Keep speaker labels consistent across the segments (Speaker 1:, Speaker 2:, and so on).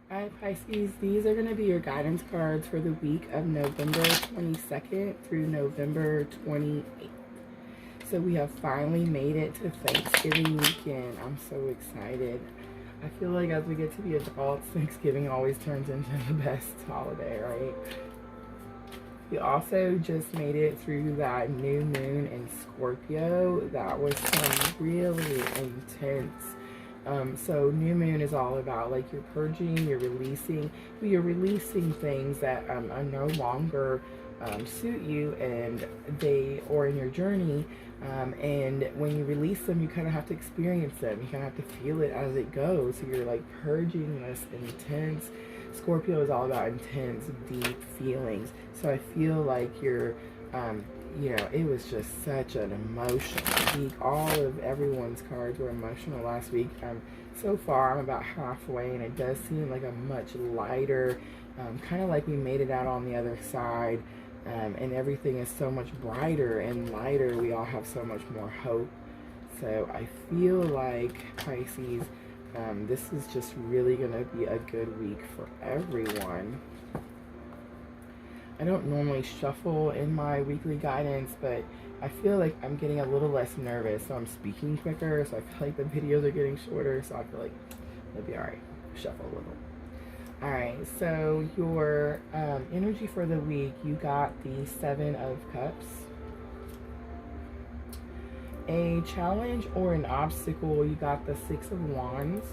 Speaker 1: Alright, Pisces, these are going to be your guidance cards for the week of November 22nd through November 28th. So we have finally made it to Thanksgiving weekend. I'm so excited. I feel like as we get to be adults, Thanksgiving always turns into the best holiday, right? We also just made it through that new moon in Scorpio. That was some really intense. So new moon is all about like you're purging, you're releasing things that are no longer suit you, and or in your journey. And when you release them, you kind of have to experience them. You kind of have to feel it as it goes. So you're like purging this intense. Scorpio is all about intense, deep feelings. So I feel like you're, it was just such an emotional week. All of everyone's cards were emotional last week. So far, I'm about halfway, and it does seem like a much lighter, kind of like we made it out on the other side. And everything is so much brighter and lighter. We all have so much more hope. So I feel like, Pisces, this is just really going to be a good week for everyone. I don't normally shuffle in my weekly guidance, but I feel like I'm getting a little less nervous, so I'm speaking quicker, so I feel like the videos are getting shorter, so I feel like it'll be alright. Shuffle a little. Alright, so your energy for the week, you got the Seven of Cups. A challenge or an obstacle, you got the Six of Wands.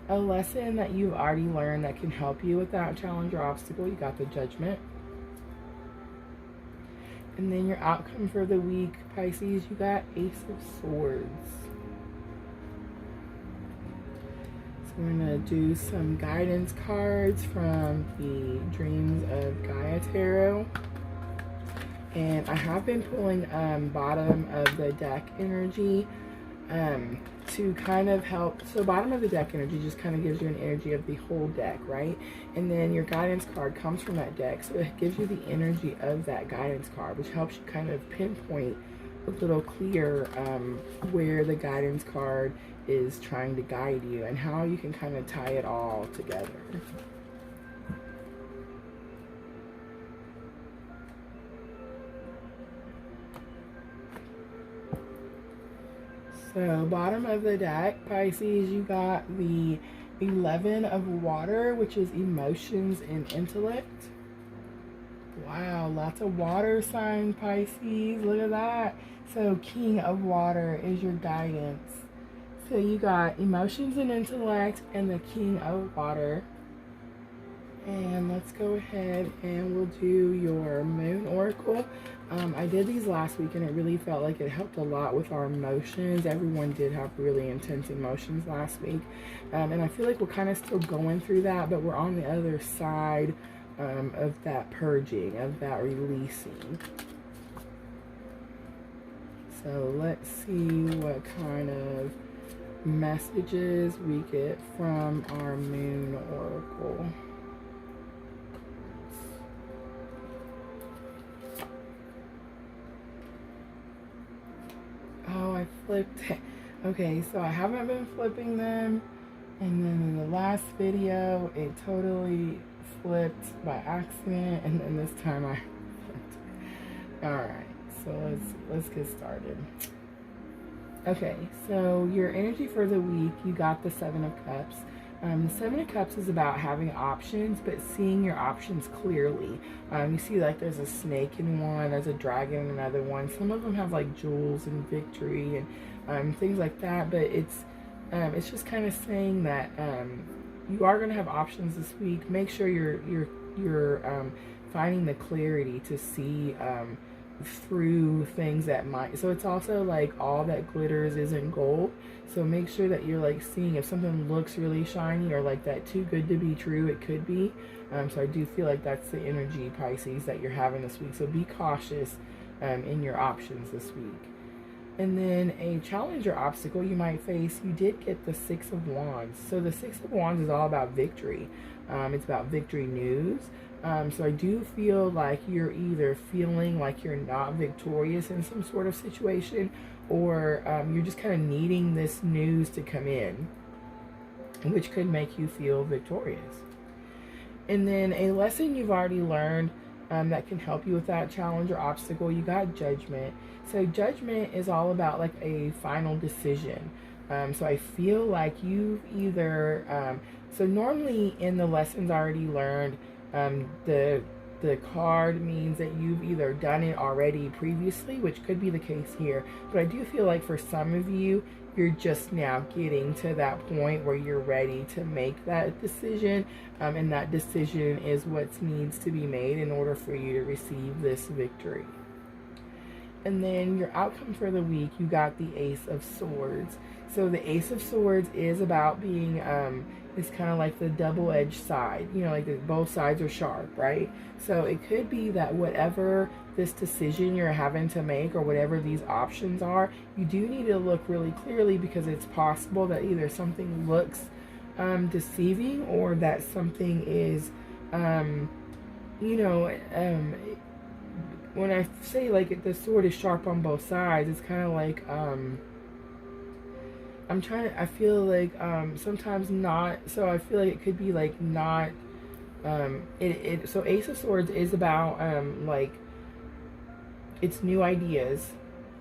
Speaker 1: A lesson that you've already learned that can help you with that challenge or obstacle, you got the Judgment. And then your outcome for the week, Pisces, you got Ace of Swords. We're going to do some guidance cards from the Dreams of Gaia Tarot. And I have been pulling bottom of the deck energy to kind of help. So bottom of the deck energy just kind of gives you an energy of the whole deck, right? And then your guidance card comes from that deck. So it gives you the energy of that guidance card, which helps you kind of pinpoint a little clear where the guidance card is trying to guide you and how you can kind of tie it all together. So bottom of the deck, Pisces, you got the 11 of water, which is emotions and intellect. Wow, lots of water sign, Pisces. Look at that. So King of Water is your guidance. So you got emotions and intellect and the King of Water. And let's go ahead and we'll do your Moon Oracle. I did these last week and it really felt like it helped a lot with our emotions. Everyone did have really intense emotions last week. And I feel like we're kind of still going through that, but we're on the other side of that purging, of that releasing. So let's see what kind of messages we get from our Moon Oracle. Oh, I flipped it. Okay, so I haven't been flipping them, and then in the last video it totally flipped by accident, and then this time I flipped. Alright, so let's get started. Okay, so your energy for the week, you got the Seven of Cups. The Seven of Cups is about having options, but seeing your options clearly. You see like there's a snake in one, there's a dragon in another one. Some of them have like jewels and victory and things like that, but it's just kind of saying that you are going to have options this week. Make sure you're finding the clarity to see through things that might. So it's also like all that glitters isn't gold. So make sure that you're like seeing if something looks really shiny or like that too good to be true, it could be. So I do feel like that's the energy, Pisces, that you're having this week. So be cautious in your options this week. And then a challenge or obstacle you might face, you did get the Six of Wands. So the Six of Wands is all about victory. It's about victory news. So I do feel like you're either feeling like you're not victorious in some sort of situation, or you're just kind of needing this news to come in. which could make you feel victorious. And then a lesson you've already learned that can help you with that challenge or obstacle, you got judgment. So judgment is all about like a final decision. So I feel like you've either, so normally in the lessons already learned, the card means that you've either done it already previously, which could be the case here. But I do feel like for some of you, you're just now getting to that point where you're ready to make that decision. And that decision is what needs to be made in order for you to receive this victory. And then your outcome for the week, you got the Ace of Swords. So the Ace of Swords is about being, it's kind of like the double-edged side. You know, like both sides are sharp, right? So it could be that whatever this decision you're having to make or whatever these options are, you do need to look really clearly, because it's possible that either something looks deceiving or that something is, you know, when I say like the sword is sharp on both sides, it's kind of like, I feel like sometimes not, so I feel like it could be like not, so Ace of Swords is about like, it's new ideas,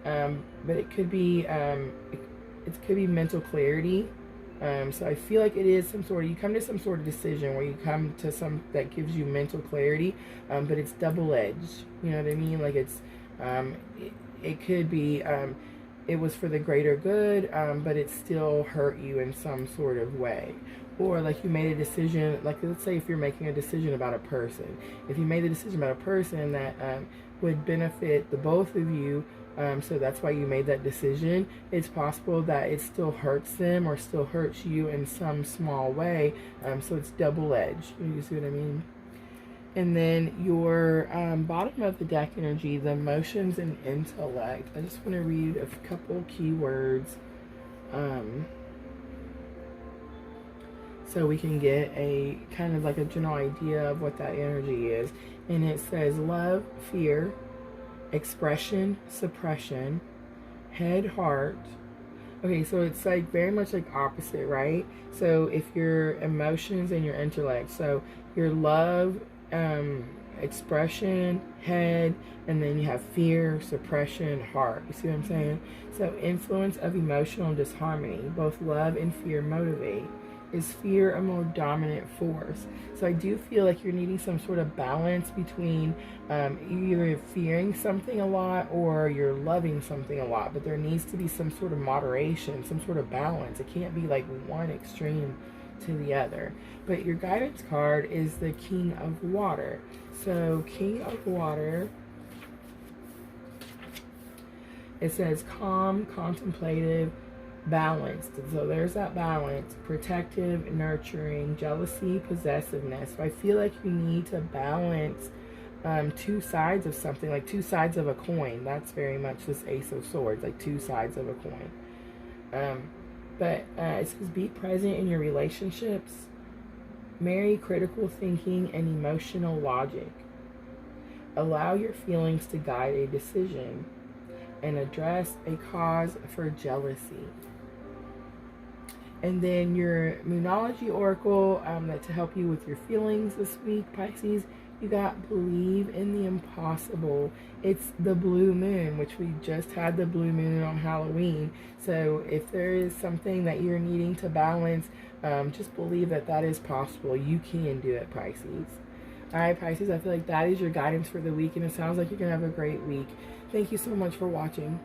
Speaker 1: but it could be, it could be mental clarity. So I feel like it is some sort of, you come to some sort of decision where you come to some that gives you mental clarity, but it's double-edged. You know what I mean? Like it's, it could be, it was for the greater good, but it still hurt you in some sort of way. Or like you made a decision, like let's say if you're making a decision about a person. If you made a decision about a person that would benefit the both of you, so that's why you made that decision, it's possible that it still hurts them or still hurts you in some small way. So it's double-edged. You see what I mean? And then your bottom of the deck energy, the emotions and intellect. I just want to read a couple keywords so we can get a kind of like a general idea of what that energy is. And it says love, fear, expression, suppression, head, heart. Okay, so it's like very much like opposite, right? So if your emotions and your intellect, so your love, expression, head, and then you have fear, suppression, heart. You see what I'm saying? So influence of emotional disharmony, both love and fear motivate. Is fear a more dominant force? So I do feel like you're needing some sort of balance between either fearing something a lot or you're loving something a lot, but there needs to be some sort of moderation, some sort of balance. It can't be like one extreme to the other. But your guidance card is the King of Water. So King of Water, it says calm, contemplative, balanced. So there's that balance: protective, nurturing, jealousy, possessiveness. So I feel like you need to balance two sides of something, like two sides of a coin. That's very much this Ace of Swords, like two sides of a coin. But it says be present in your relationships, marry critical thinking and emotional logic, allow your feelings to guide a decision, and address a cause for jealousy. And then your Moonology Oracle, that to help you with your feelings this week, Pisces, you got believe in the impossible. It's the blue moon, which we just had the blue moon on Halloween. So if there is something that you're needing to balance, just believe that that is possible. You can do it, Pisces. All right, Pisces, I feel like that is your guidance for the week, and it sounds like you're going to have a great week. Thank you so much for watching.